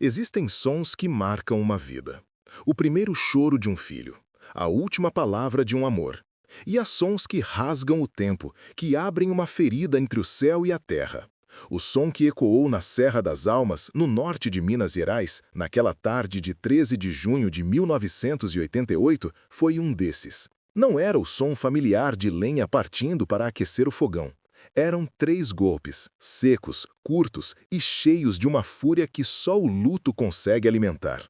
Existem sons que marcam uma vida. O primeiro choro de um filho, a última palavra de um amor. E há sons que rasgam o tempo, que abrem uma ferida entre o céu e a terra. O som que ecoou na Serra das Almas, no norte de Minas Gerais, naquela tarde de 13 de junho de 1988, foi um desses. Não era o som familiar de lenha partindo para aquecer o fogão. Eram 3 golpes, secos, curtos e cheios de uma fúria que só o luto consegue alimentar.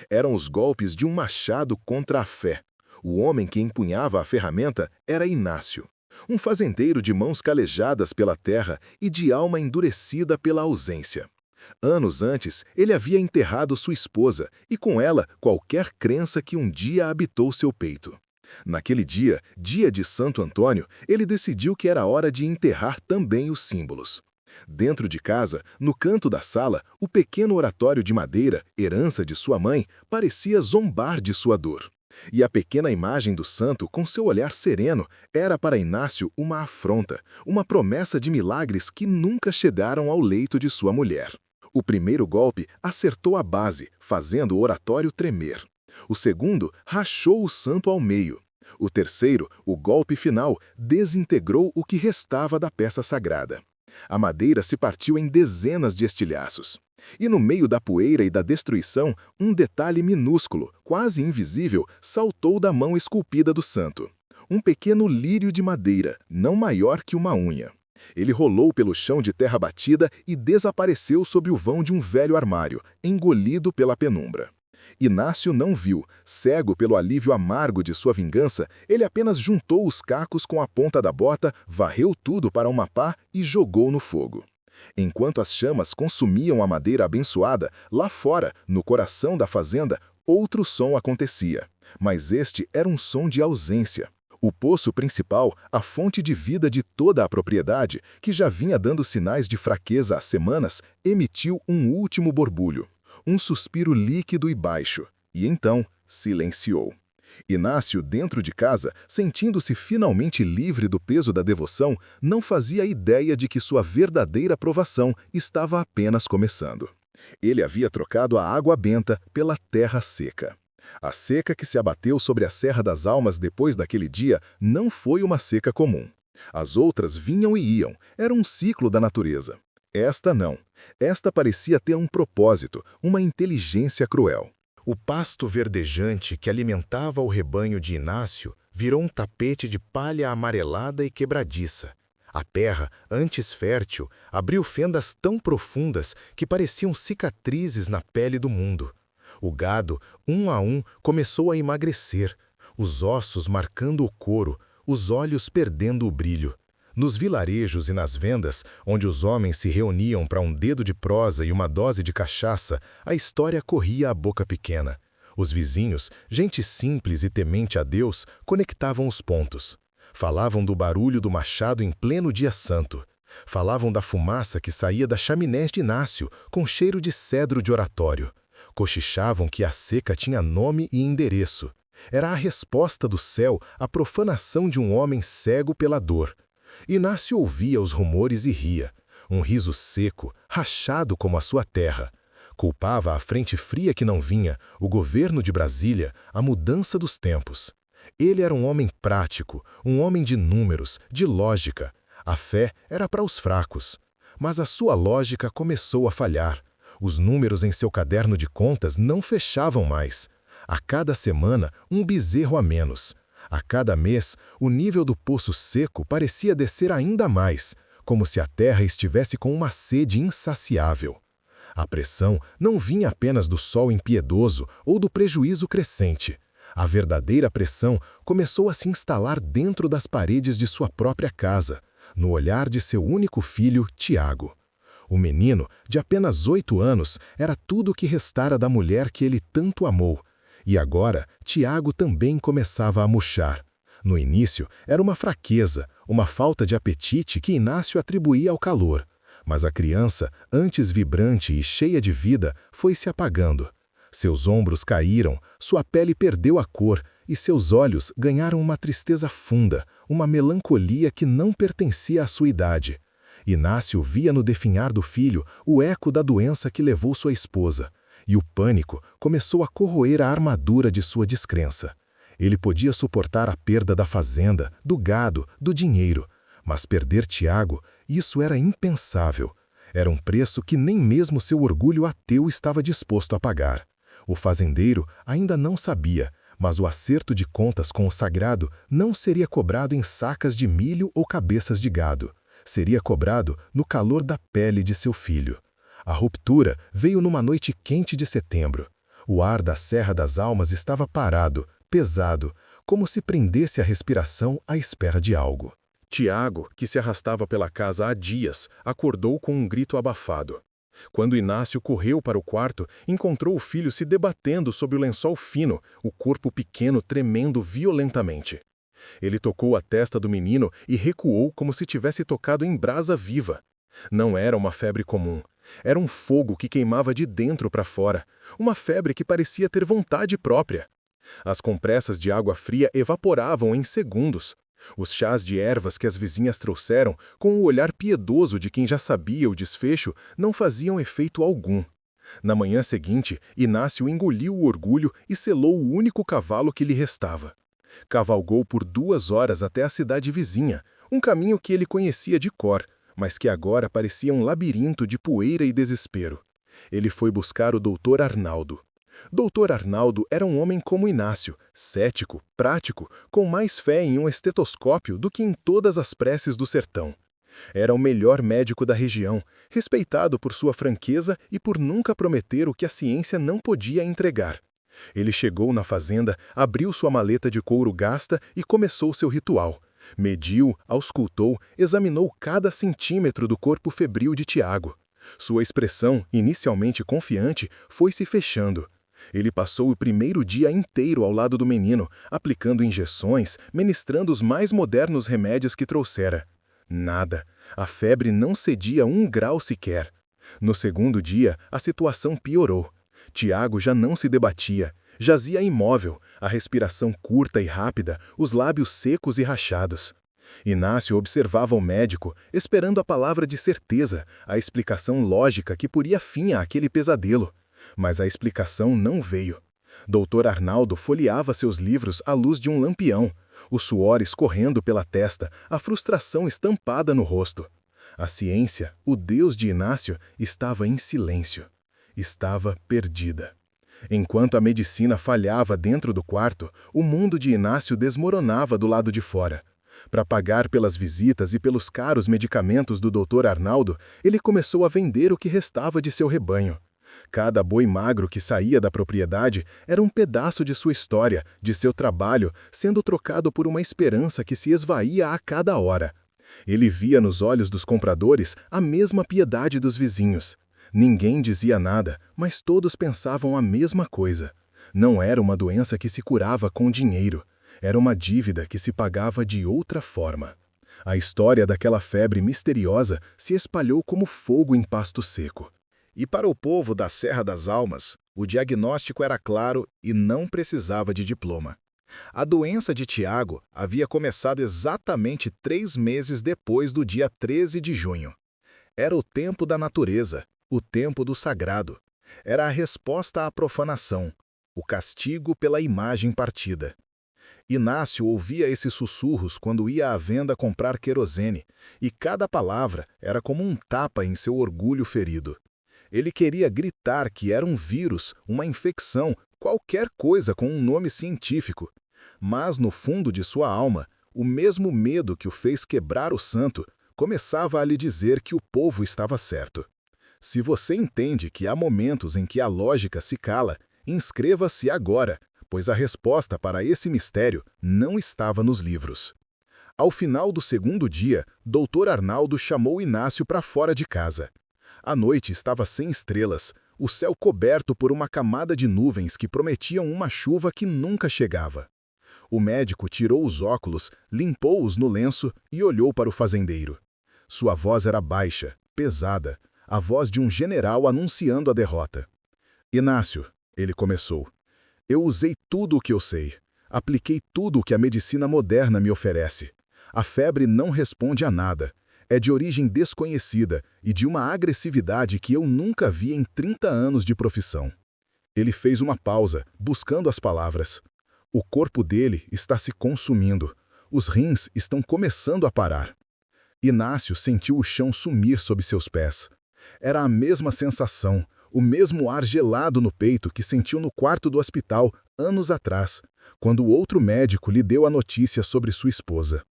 Eram os golpes de um machado contra a fé. O homem que empunhava a ferramenta era Inácio, um fazendeiro de mãos calejadas pela terra e de alma endurecida pela ausência. Anos antes, ele havia enterrado sua esposa e com ela qualquer crença que um dia habitou seu peito. Naquele dia, dia de Santo Antônio, ele decidiu que era hora de enterrar também os símbolos. Dentro de casa, no canto da sala, o pequeno oratório de madeira, herança de sua mãe, parecia zombar de sua dor. E a pequena imagem do santo, com seu olhar sereno, era para Inácio uma afronta, uma promessa de milagres que nunca chegaram ao leito de sua mulher. O primeiro golpe acertou a base, fazendo o oratório tremer. O segundo rachou o santo ao meio. O terceiro, o golpe final, desintegrou o que restava da peça sagrada. A madeira se partiu em dezenas de estilhaços. E no meio da poeira e da destruição, um detalhe minúsculo, quase invisível, saltou da mão esculpida do santo. Um pequeno lírio de madeira, não maior que uma unha. Ele rolou pelo chão de terra batida e desapareceu sob o vão de um velho armário, engolido pela penumbra. Inácio não viu, cego pelo alívio amargo de sua vingança, ele apenas juntou os cacos com a ponta da bota, varreu tudo para uma pá e jogou no fogo. Enquanto as chamas consumiam a madeira abençoada, lá fora, no coração da fazenda, outro som acontecia. Mas este era um som de ausência. O poço principal, a fonte de vida de toda a propriedade, que já vinha dando sinais de fraqueza há semanas, emitiu um último borbulho. Um suspiro líquido e baixo, e então silenciou. Inácio, dentro de casa, sentindo-se finalmente livre do peso da devoção, não fazia ideia de que sua verdadeira provação estava apenas começando. Ele havia trocado a água benta pela terra seca. A seca que se abateu sobre a Serra das Almas depois daquele dia não foi uma seca comum. As outras vinham e iam, era um ciclo da natureza. Esta não. Esta parecia ter um propósito, uma inteligência cruel. O pasto verdejante que alimentava o rebanho de Inácio virou um tapete de palha amarelada e quebradiça. A terra, antes fértil, abriu fendas tão profundas que pareciam cicatrizes na pele do mundo. O gado, um a um, começou a emagrecer, os ossos marcando o couro, os olhos perdendo o brilho. Nos vilarejos e nas vendas, onde os homens se reuniam para um dedo de prosa e uma dose de cachaça, a história corria à boca pequena. Os vizinhos, gente simples e temente a Deus, conectavam os pontos. Falavam do barulho do machado em pleno dia santo. Falavam da fumaça que saía da chaminé de Inácio, com cheiro de cedro de oratório. Cochichavam que a seca tinha nome e endereço. Era a resposta do céu à profanação de um homem cego pela dor. Inácio ouvia os rumores e ria, um riso seco, rachado como a sua terra. Culpava a frente fria que não vinha, o governo de Brasília, a mudança dos tempos. Ele era um homem prático, um homem de números, de lógica. A fé era para os fracos. Mas a sua lógica começou a falhar. Os números em seu caderno de contas não fechavam mais. A cada semana, um bezerro a menos. A cada mês, o nível do poço seco parecia descer ainda mais, como se a terra estivesse com uma sede insaciável. A pressão não vinha apenas do sol impiedoso ou do prejuízo crescente. A verdadeira pressão começou a se instalar dentro das paredes de sua própria casa, no olhar de seu único filho, Tiago. O menino, de apenas 8 anos, era tudo o que restara da mulher que ele tanto amou. E agora, Tiago também começava a murchar. No início, era uma fraqueza, uma falta de apetite que Inácio atribuía ao calor. Mas a criança, antes vibrante e cheia de vida, foi se apagando. Seus ombros caíram, sua pele perdeu a cor e seus olhos ganharam uma tristeza funda, uma melancolia que não pertencia à sua idade. Inácio via no definhar do filho o eco da doença que levou sua esposa. e o pânico começou a corroer a armadura de sua descrença. Ele podia suportar a perda da fazenda, do gado, do dinheiro, mas perder Tiago, isso era impensável. Era um preço que nem mesmo seu orgulho ateu estava disposto a pagar. O fazendeiro ainda não sabia, mas o acerto de contas com o sagrado não seria cobrado em sacas de milho ou cabeças de gado. Seria cobrado no calor da pele de seu filho. A ruptura veio numa noite quente de setembro. O ar da Serra das Almas estava parado, pesado, como se prendesse a respiração à espera de algo. Tiago, que se arrastava pela casa há dias, acordou com um grito abafado. Quando Inácio correu para o quarto, encontrou o filho se debatendo sob o lençol fino, o corpo pequeno tremendo violentamente. Ele tocou a testa do menino e recuou como se tivesse tocado em brasa viva. Não era uma febre comum. Era um fogo que queimava de dentro para fora, uma febre que parecia ter vontade própria. As compressas de água fria evaporavam em segundos. Os chás de ervas que as vizinhas trouxeram, com o olhar piedoso de quem já sabia o desfecho, não faziam efeito algum. Na manhã seguinte, Inácio engoliu o orgulho e selou o único cavalo que lhe restava. Cavalgou por 2 horas até a cidade vizinha, um caminho que ele conhecia de cor, mas que agora parecia um labirinto de poeira e desespero. Ele foi buscar o doutor Arnaldo. Doutor Arnaldo era um homem como Inácio, cético, prático, com mais fé em um estetoscópio do que em todas as preces do sertão. Era o melhor médico da região, respeitado por sua franqueza e por nunca prometer o que a ciência não podia entregar. Ele chegou na fazenda, abriu sua maleta de couro gasta e começou seu ritual. Mediu, auscultou, examinou cada centímetro do corpo febril de Tiago. Sua expressão, inicialmente confiante, foi se fechando. Ele passou o primeiro dia inteiro ao lado do menino, aplicando injeções, ministrando os mais modernos remédios que trouxera. Nada. A febre não cedia 1 grau sequer. No segundo dia, a situação piorou. Tiago já não se debatia. Jazia imóvel, a respiração curta e rápida, os lábios secos e rachados. Inácio observava o médico, esperando a palavra de certeza, a explicação lógica que poria fim àquele pesadelo. Mas a explicação não veio. Doutor Arnaldo folheava seus livros à luz de um lampião, o suor escorrendo pela testa, a frustração estampada no rosto. A ciência, o Deus de Inácio, estava em silêncio. Estava perdida. Enquanto a medicina falhava dentro do quarto, o mundo de Inácio desmoronava do lado de fora. Para pagar pelas visitas e pelos caros medicamentos do doutor Arnaldo, ele começou a vender o que restava de seu rebanho. Cada boi magro que saía da propriedade era um pedaço de sua história, de seu trabalho, sendo trocado por uma esperança que se esvaía a cada hora. Ele via nos olhos dos compradores a mesma piedade dos vizinhos. Ninguém dizia nada, mas todos pensavam a mesma coisa. Não era uma doença que se curava com dinheiro. Era uma dívida que se pagava de outra forma. A história daquela febre misteriosa se espalhou como fogo em pasto seco. E para o povo da Serra das Almas, o diagnóstico era claro e não precisava de diploma. A doença de Tiago havia começado exatamente 3 meses depois do dia 13 de junho. Era o tempo da natureza, o tempo do sagrado. Era a resposta à profanação, o castigo pela imagem partida. Inácio ouvia esses sussurros quando ia à venda comprar querosene, e cada palavra era como um tapa em seu orgulho ferido. Ele queria gritar que era um vírus, uma infecção, qualquer coisa com um nome científico. Mas no fundo de sua alma, o mesmo medo que o fez quebrar o santo começava a lhe dizer que o povo estava certo. Se você entende que há momentos em que a lógica se cala, inscreva-se agora, pois a resposta para esse mistério não estava nos livros. Ao final do segundo dia, Dr. Arnaldo chamou Inácio para fora de casa. A noite estava sem estrelas, o céu coberto por uma camada de nuvens que prometiam uma chuva que nunca chegava. O médico tirou os óculos, limpou-os no lenço e olhou para o fazendeiro. Sua voz era baixa, pesada, a voz de um general anunciando a derrota. Inácio, ele começou, eu usei tudo o que eu sei. Apliquei tudo o que a medicina moderna me oferece. A febre não responde a nada. É de origem desconhecida e de uma agressividade que eu nunca vi em 30 anos de profissão. Ele fez uma pausa, buscando as palavras. O corpo dele está se consumindo. Os rins estão começando a parar. Inácio sentiu o chão sumir sob seus pés. Era a mesma sensação, o mesmo ar gelado no peito que sentiu no quarto do hospital anos atrás, quando o outro médico lhe deu a notícia sobre sua esposa.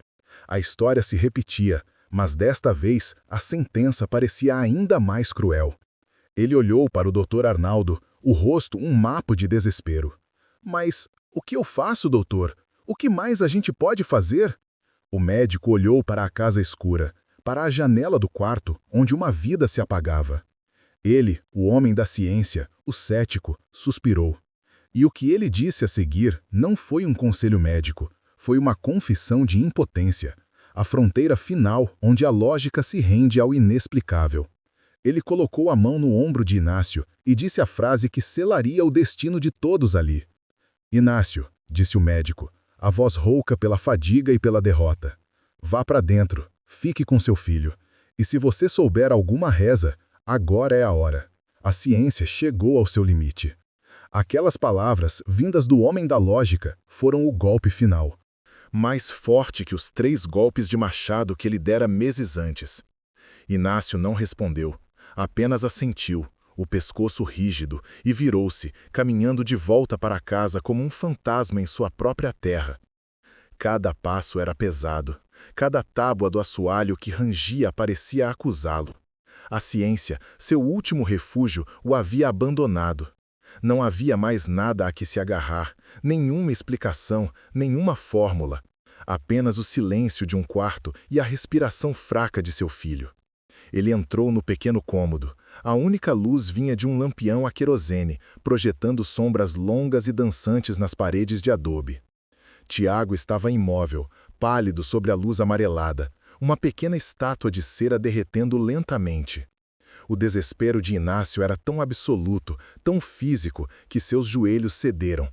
A história se repetia, mas desta vez a sentença parecia ainda mais cruel. Ele olhou para o Dr. Arnaldo, o rosto um mapa de desespero. Mas o que eu faço, doutor? O que mais a gente pode fazer? O médico olhou para a casa escura, para a janela do quarto, onde uma vida se apagava. Ele, o homem da ciência, o cético, suspirou. E o que ele disse a seguir não foi um conselho médico, foi uma confissão de impotência, a fronteira final onde a lógica se rende ao inexplicável. Ele colocou a mão no ombro de Inácio e disse a frase que selaria o destino de todos ali. Inácio, disse o médico, a voz rouca pela fadiga e pela derrota. Vá para dentro, fique com seu filho. E se você souber alguma reza, agora é a hora. A ciência chegou ao seu limite. Aquelas palavras, vindas do homem da lógica, foram o golpe final. Mais forte que os 3 golpes de machado que ele dera meses antes. Inácio não respondeu, apenas assentiu, o pescoço rígido, e virou-se, caminhando de volta para casa como um fantasma em sua própria terra. Cada passo era pesado, cada tábua do assoalho que rangia parecia acusá-lo. A ciência, seu último refúgio, o havia abandonado. Não havia mais nada a que se agarrar, nenhuma explicação, nenhuma fórmula. Apenas o silêncio de um quarto e a respiração fraca de seu filho. Ele entrou no pequeno cômodo. A única luz vinha de um lampião a querosene, projetando sombras longas e dançantes nas paredes de adobe. Tiago estava imóvel, pálido sobre a luz amarelada, uma pequena estátua de cera derretendo lentamente. O desespero de Inácio era tão absoluto, tão físico, que seus joelhos cederam.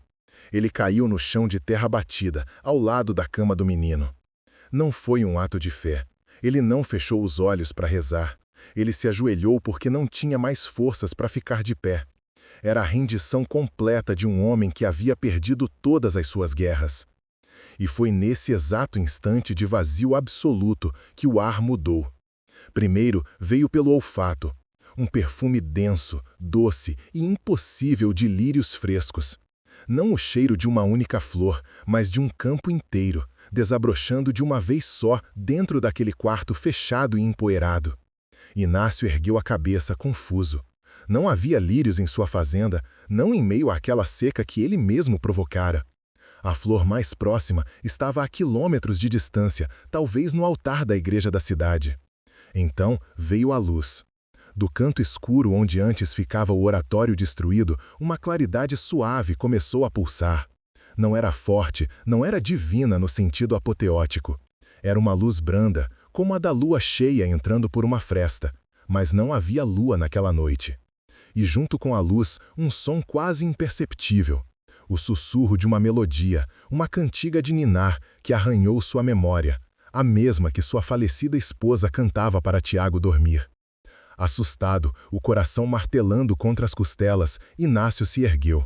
Ele caiu no chão de terra batida, ao lado da cama do menino. Não foi um ato de fé. Ele não fechou os olhos para rezar. Ele se ajoelhou porque não tinha mais forças para ficar de pé. Era a rendição completa de um homem que havia perdido todas as suas guerras. E foi nesse exato instante de vazio absoluto que o ar mudou. Primeiro veio pelo olfato, um perfume denso, doce e impossível de lírios frescos. Não o cheiro de uma única flor, mas de um campo inteiro, desabrochando de uma vez só dentro daquele quarto fechado e empoeirado. Inácio ergueu a cabeça, confuso. Não havia lírios em sua fazenda, não em meio àquela seca que ele mesmo provocara. A flor mais próxima estava a quilômetros de distância, talvez no altar da igreja da cidade. Então veio a luz. Do canto escuro onde antes ficava o oratório destruído, uma claridade suave começou a pulsar. Não era forte, não era divina no sentido apoteótico. Era uma luz branda, como a da lua cheia entrando por uma fresta, mas não havia lua naquela noite. E junto com a luz, um som quase imperceptível. O sussurro de uma melodia, uma cantiga de ninar que arranhou sua memória, a mesma que sua falecida esposa cantava para Tiago dormir. Assustado, o coração martelando contra as costelas, Inácio se ergueu.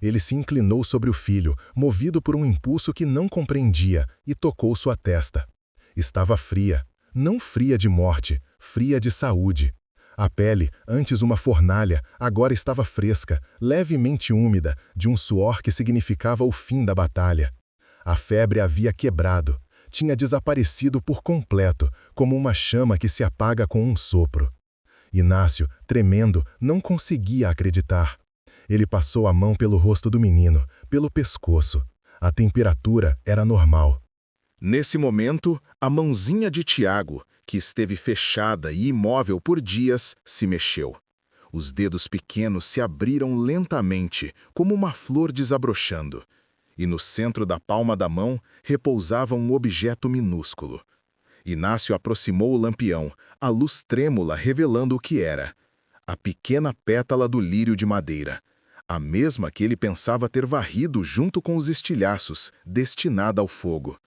Ele se inclinou sobre o filho, movido por um impulso que não compreendia, e tocou sua testa. Estava fria, não fria de morte, fria de saúde. A pele, antes uma fornalha, agora estava fresca, levemente úmida, de um suor que significava o fim da batalha. A febre havia quebrado, tinha desaparecido por completo, como uma chama que se apaga com um sopro. Inácio, tremendo, não conseguia acreditar. Ele passou a mão pelo rosto do menino, pelo pescoço. A temperatura era normal. Nesse momento, a mãozinha de Tiago, que esteve fechada e imóvel por dias, se mexeu. Os dedos pequenos se abriram lentamente, como uma flor desabrochando. E no centro da palma da mão repousava um objeto minúsculo. Inácio aproximou o lampião, a luz trêmula revelando o que era. A pequena pétala do lírio de madeira. A mesma que ele pensava ter varrido junto com os estilhaços, destinada ao fogo.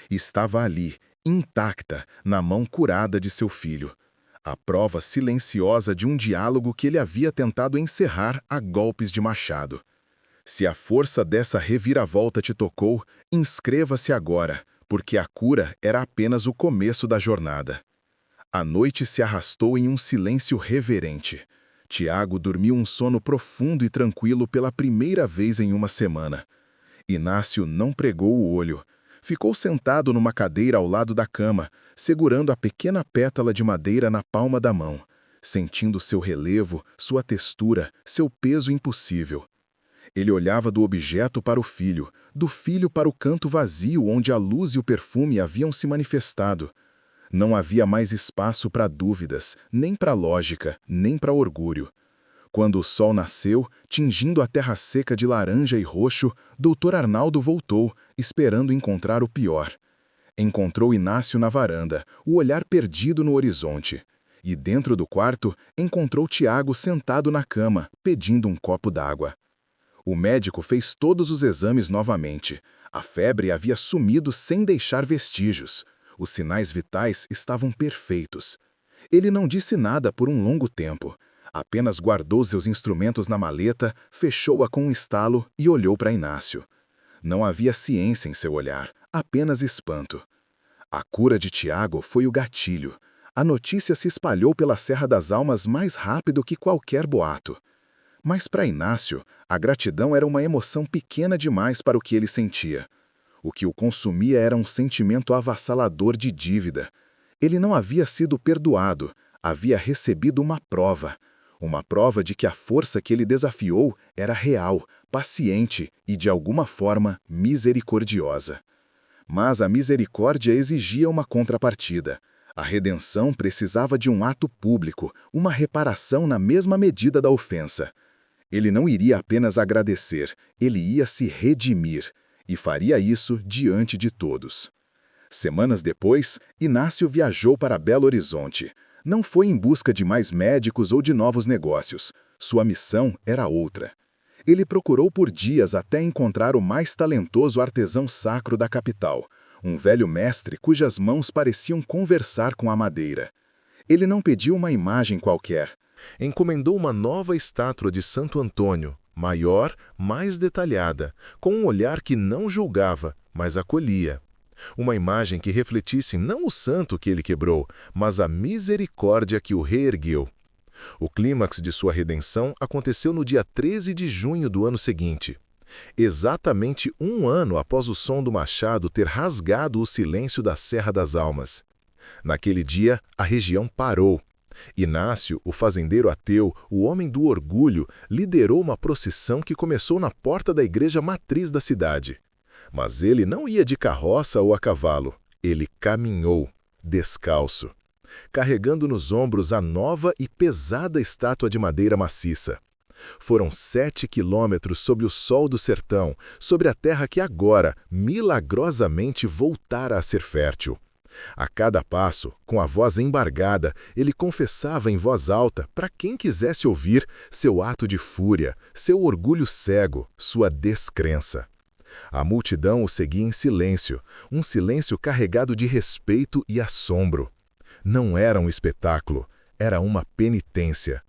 Estava ali, intacta, na mão curada de seu filho. A prova silenciosa de um diálogo que ele havia tentado encerrar a golpes de machado. Se a força dessa reviravolta te tocou, inscreva-se agora, porque a cura era apenas o começo da jornada. A noite se arrastou em um silêncio reverente. Tiago dormiu um sono profundo e tranquilo pela primeira vez em uma semana. Inácio não pregou o olho. Ficou sentado numa cadeira ao lado da cama, segurando a pequena pétala de madeira na palma da mão, sentindo seu relevo, sua textura, seu peso impossível. Ele olhava do objeto para o filho, do filho para o canto vazio onde a luz e o perfume haviam se manifestado. Não havia mais espaço para dúvidas, nem para lógica, nem para orgulho. Quando o sol nasceu, tingindo a terra seca de laranja e roxo, Dr. Arnaldo voltou, esperando encontrar o pior. Encontrou Inácio na varanda, o olhar perdido no horizonte. E dentro do quarto, encontrou Tiago sentado na cama, pedindo um copo d'água. O médico fez todos os exames novamente. A febre havia sumido sem deixar vestígios. Os sinais vitais estavam perfeitos. Ele não disse nada por um longo tempo. Apenas guardou seus instrumentos na maleta, fechou-a com um estalo e olhou para Inácio. Não havia ciência em seu olhar, apenas espanto. A cura de Tiago foi o gatilho. A notícia se espalhou pela Serra das Almas mais rápido que qualquer boato. Mas para Inácio, a gratidão era uma emoção pequena demais para o que ele sentia. O que o consumia era um sentimento avassalador de dívida. Ele não havia sido perdoado, havia recebido uma prova de que a força que ele desafiou era real, paciente e, de alguma forma, misericordiosa. Mas a misericórdia exigia uma contrapartida. A redenção precisava de um ato público, uma reparação na mesma medida da ofensa. Ele não iria apenas agradecer, ele ia se redimir, e faria isso diante de todos. Semanas depois, Inácio viajou para Belo Horizonte. Não foi em busca de mais médicos ou de novos negócios. Sua missão era outra. Ele procurou por dias até encontrar o mais talentoso artesão sacro da capital, um velho mestre cujas mãos pareciam conversar com a madeira. Ele não pediu uma imagem qualquer. Encomendou uma nova estátua de Santo Antônio, maior, mais detalhada, com um olhar que não julgava, mas acolhia. Uma imagem que refletisse não o santo que ele quebrou, mas a misericórdia que o reergueu. O clímax de sua redenção aconteceu no dia 13 de junho do ano seguinte. Exatamente um ano após o som do machado ter rasgado o silêncio da Serra das Almas. Naquele dia, a região parou. Inácio, o fazendeiro ateu, o homem do orgulho, liderou uma procissão que começou na porta da igreja matriz da cidade. Mas ele não ia de carroça ou a cavalo. Ele caminhou, descalço, carregando nos ombros a nova e pesada estátua de madeira maciça. Foram 7 quilômetros sob o sol do sertão, sobre a terra que agora, milagrosamente, voltara a ser fértil. A cada passo, com a voz embargada, ele confessava em voz alta, para quem quisesse ouvir, seu ato de fúria, seu orgulho cego, sua descrença. A multidão o seguia em silêncio, um silêncio carregado de respeito e assombro. Não era um espetáculo, era uma penitência.